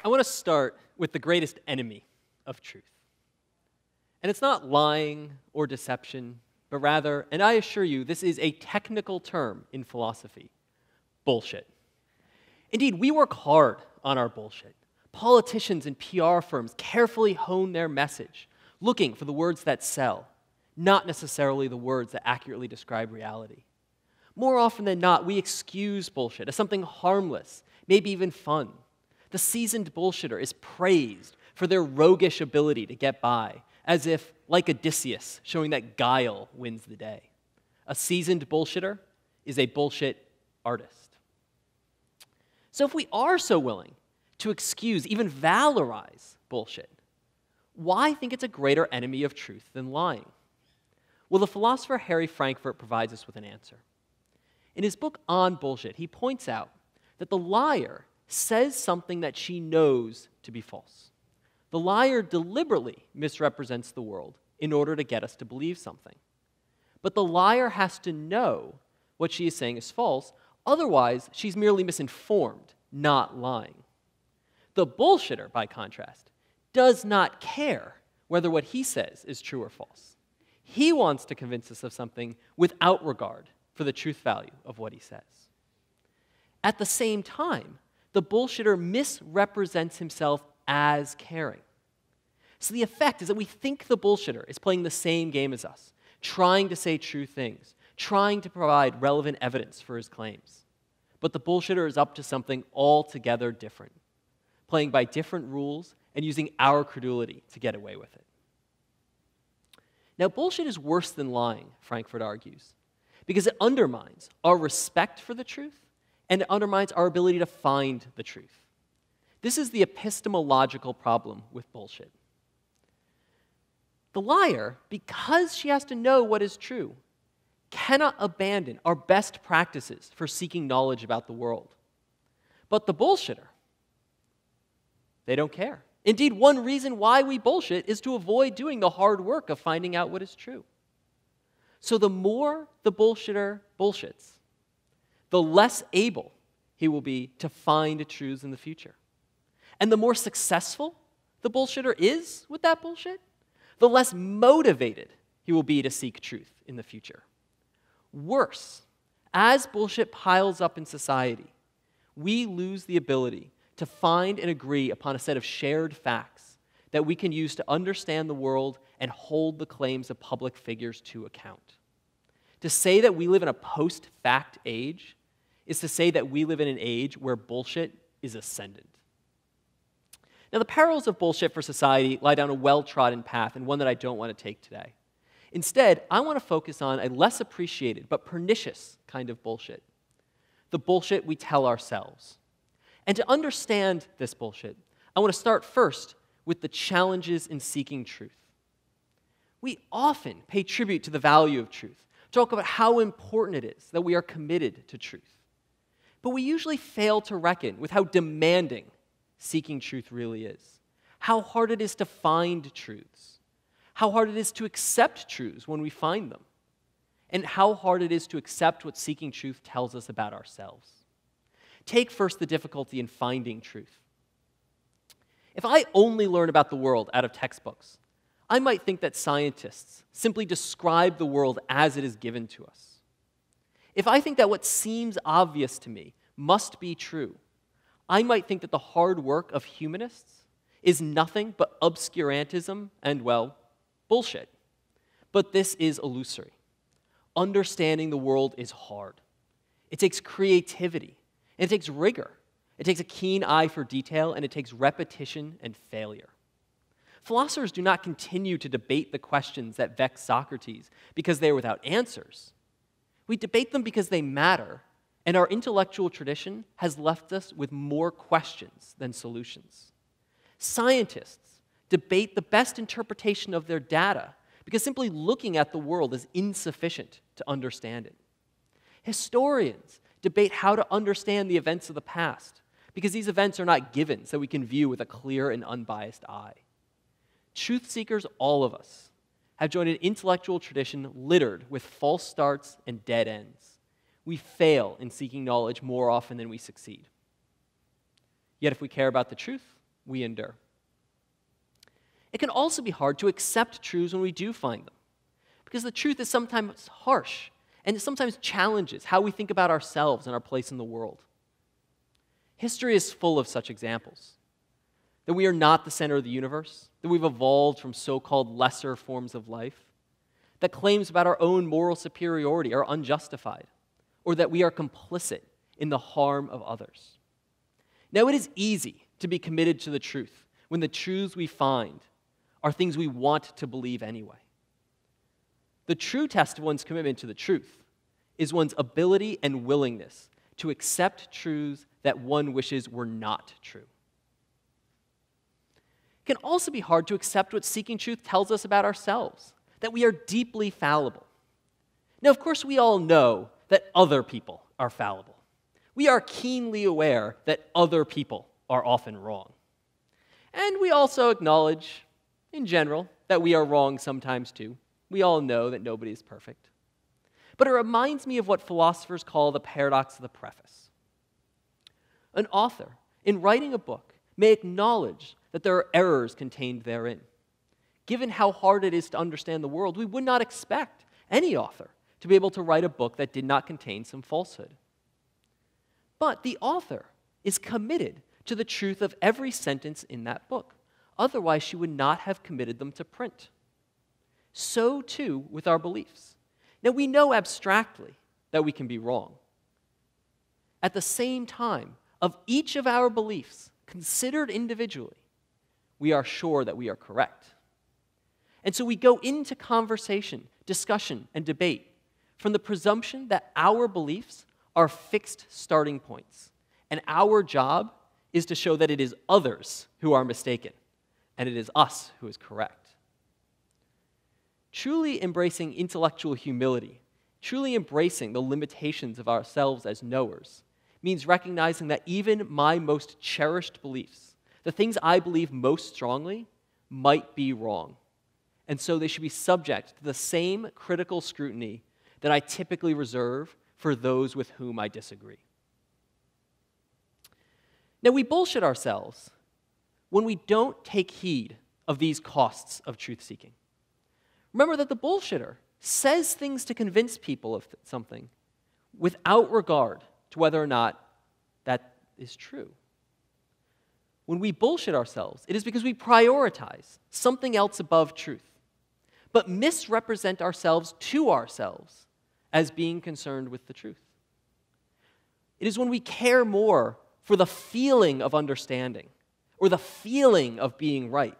I want to start with the greatest enemy of truth. And it's not lying or deception, but rather, and I assure you, this is a technical term in philosophy, bullshit. Indeed, we work hard on our bullshit. Politicians and PR firms carefully hone their message, looking for the words that sell, not necessarily the words that accurately describe reality. More often than not, we excuse bullshit as something harmless, maybe even fun. The seasoned bullshitter is praised for their roguish ability to get by, as if, like Odysseus, showing that guile wins the day. A seasoned bullshitter is a bullshit artist. So if we are so willing to excuse, even valorize bullshit, why think it's a greater enemy of truth than lying? Well, the philosopher Harry Frankfurt provides us with an answer. In his book On Bullshit, he points out that the liar says something that she knows to be false. The liar deliberately misrepresents the world in order to get us to believe something. But the liar has to know what she is saying is false, otherwise she's merely misinformed, not lying. The bullshitter, by contrast, does not care whether what he says is true or false. He wants to convince us of something without regard for the truth value of what he says. At the same time, the bullshitter misrepresents himself as caring. So the effect is that we think the bullshitter is playing the same game as us, trying to say true things, trying to provide relevant evidence for his claims. But the bullshitter is up to something altogether different, playing by different rules and using our credulity to get away with it. Now, bullshit is worse than lying, Frankfurt argues, because it undermines our respect for the truth and it undermines our ability to find the truth. This is the epistemological problem with bullshit. The liar, because she has to know what is true, cannot abandon our best practices for seeking knowledge about the world. But the bullshitter, they don't care. Indeed, one reason why we bullshit is to avoid doing the hard work of finding out what is true. So the more the bullshitter bullshits, the less able he will be to find truths in the future. And the more successful the bullshitter is with that bullshit, the less motivated he will be to seek truth in the future. Worse, as bullshit piles up in society, we lose the ability to find and agree upon a set of shared facts that we can use to understand the world and hold the claims of public figures to account. To say that we live in a post-fact age is to say that we live in an age where bullshit is ascendant. Now, the perils of bullshit for society lie down a well-trodden path, and one that I don't want to take today. Instead, I want to focus on a less appreciated but pernicious kind of bullshit, the bullshit we tell ourselves. And to understand this bullshit, I want to start first with the challenges in seeking truth. We often pay tribute to the value of truth, talk about how important it is that we are committed to truth. But we usually fail to reckon with how demanding seeking truth really is, how hard it is to find truths, how hard it is to accept truths when we find them, and how hard it is to accept what seeking truth tells us about ourselves. Take first the difficulty in finding truth. If I only learn about the world out of textbooks, I might think that scientists simply describe the world as it is given to us. If I think that what seems obvious to me must be true, I might think that the hard work of humanists is nothing but obscurantism and, well, bullshit. But this is illusory. Understanding the world is hard. It takes creativity. It takes rigor. It takes a keen eye for detail, and it takes repetition and failure. Philosophers do not continue to debate the questions that vex Socrates because they are without answers. We debate them because they matter, and our intellectual tradition has left us with more questions than solutions. Scientists debate the best interpretation of their data because simply looking at the world is insufficient to understand it. Historians debate how to understand the events of the past because these events are not givens that we can view with a clear and unbiased eye. Truth seekers, all of us, have joined an intellectual tradition littered with false starts and dead ends. We fail in seeking knowledge more often than we succeed. Yet if we care about the truth, we endure. It can also be hard to accept truths when we do find them, because the truth is sometimes harsh, and it sometimes challenges how we think about ourselves and our place in the world. History is full of such examples. That we are not the center of the universe, that we've evolved from so-called lesser forms of life, that claims about our own moral superiority are unjustified, or that we are complicit in the harm of others. Now, it is easy to be committed to the truth when the truths we find are things we want to believe anyway. The true test of one's commitment to the truth is one's ability and willingness to accept truths that one wishes were not true. It can also be hard to accept what seeking truth tells us about ourselves, that we are deeply fallible. Now, of course, we all know that other people are fallible. We are keenly aware that other people are often wrong. And we also acknowledge, in general, that we are wrong sometimes too. We all know that nobody is perfect. But it reminds me of what philosophers call the paradox of the preface. An author, in writing a book, may acknowledge that there are errors contained therein. Given how hard it is to understand the world, we would not expect any author to be able to write a book that did not contain some falsehood. But the author is committed to the truth of every sentence in that book. Otherwise, she would not have committed them to print. So too with our beliefs. Now, we know abstractly that we can be wrong. At the same time, of each of our beliefs, considered individually, we are sure that we are correct. And so we go into conversation, discussion, and debate from the presumption that our beliefs are fixed starting points, and our job is to show that it is others who are mistaken, and it is us who is correct. Truly embracing intellectual humility, truly embracing the limitations of ourselves as knowers, means recognizing that even my most cherished beliefs, the things I believe most strongly, might be wrong. And so they should be subject to the same critical scrutiny that I typically reserve for those with whom I disagree. Now, we bullshit ourselves when we don't take heed of these costs of truth-seeking. Remember that the bullshitter says things to convince people of something without regard to whether or not that is true. When we bullshit ourselves, it is because we prioritize something else above truth, but misrepresent ourselves to ourselves as being concerned with the truth. It is when we care more for the feeling of understanding or the feeling of being right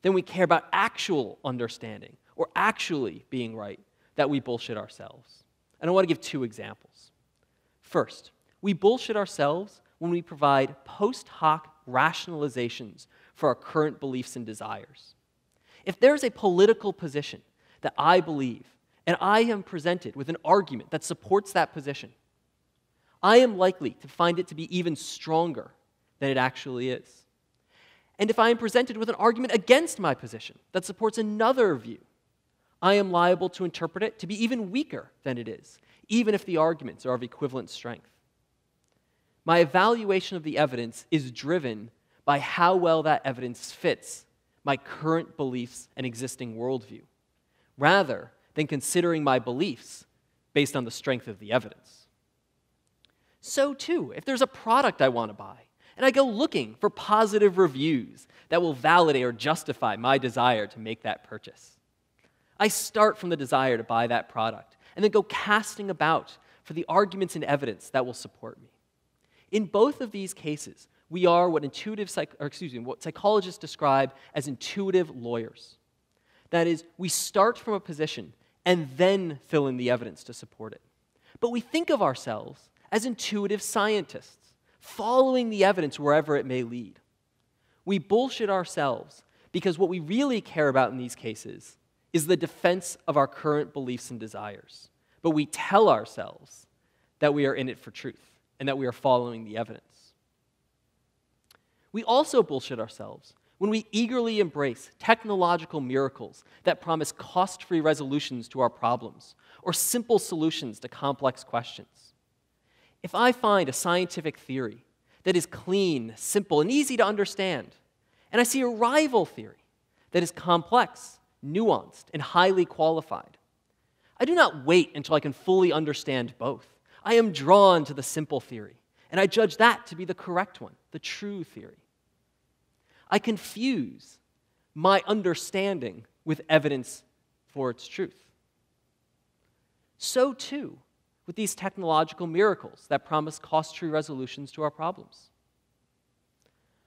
than we care about actual understanding or actually being right that we bullshit ourselves. And I want to give two examples. First, we bullshit ourselves when we provide post hoc rationalizations for our current beliefs and desires. If there's a political position that I believe, and I am presented with an argument that supports that position, I am likely to find it to be even stronger than it actually is. And if I am presented with an argument against my position that supports another view, I am liable to interpret it to be even weaker than it is, even if the arguments are of equivalent strength. My evaluation of the evidence is driven by how well that evidence fits my current beliefs and existing worldview, rather than considering my beliefs based on the strength of the evidence. So too, if there's a product I want to buy, and I go looking for positive reviews that will validate or justify my desire to make that purchase, I start from the desire to buy that product, and then go casting about for the arguments and evidence that will support me. In both of these cases, we are what what psychologists describe as intuitive lawyers. That is, we start from a position and then fill in the evidence to support it. But we think of ourselves as intuitive scientists, following the evidence wherever it may lead. We bullshit ourselves because what we really care about in these cases is the defense of our current beliefs and desires. But we tell ourselves that we are in it for truth and that we are following the evidence. We also bullshit ourselves when we eagerly embrace technological miracles that promise cost-free resolutions to our problems or simple solutions to complex questions. If I find a scientific theory that is clean, simple, and easy to understand, And I see a rival theory that is complex, nuanced, and highly qualified. I do not wait until I can fully understand both. I am drawn to the simple theory, and I judge that to be the correct one, the true theory. I confuse my understanding with evidence for its truth. So too with these technological miracles that promise cost-free resolutions to our problems.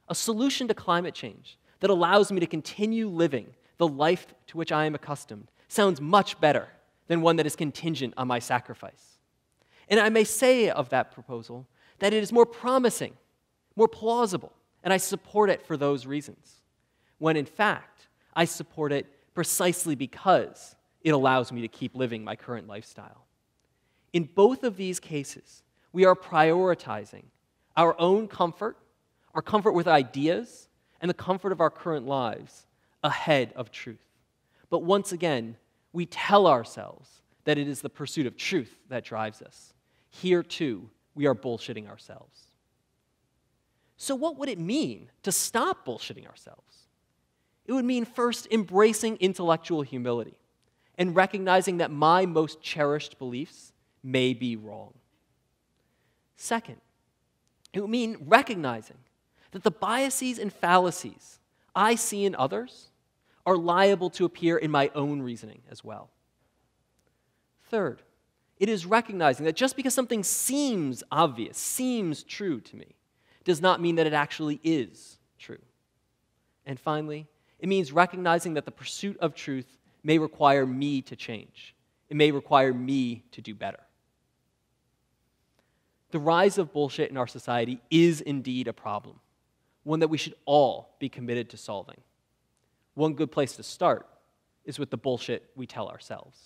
A solution to climate change that allows me to continue living the life to which I am accustomed sounds much better than one that is contingent on my sacrifice. And I may say of that proposal that it is more promising, more plausible, and I support it for those reasons, when in fact, I support it precisely because it allows me to keep living my current lifestyle. In both of these cases, we are prioritizing our own comfort, our comfort with ideas, and the comfort of our current lives ahead of truth. But once again, we tell ourselves that it is the pursuit of truth that drives us. Here, too, we are bullshitting ourselves. So what would it mean to stop bullshitting ourselves? It would mean first embracing intellectual humility and recognizing that my most cherished beliefs may be wrong. Second, it would mean recognizing that the biases and fallacies I see in others are liable to appear in my own reasoning as well. Third, it is recognizing that just because something seems obvious, seems true to me, does not mean that it actually is true. And finally, it means recognizing that the pursuit of truth may require me to change. It may require me to do better. The rise of bullshit in our society is indeed a problem, one that we should all be committed to solving. One good place to start is with the bullshit we tell ourselves.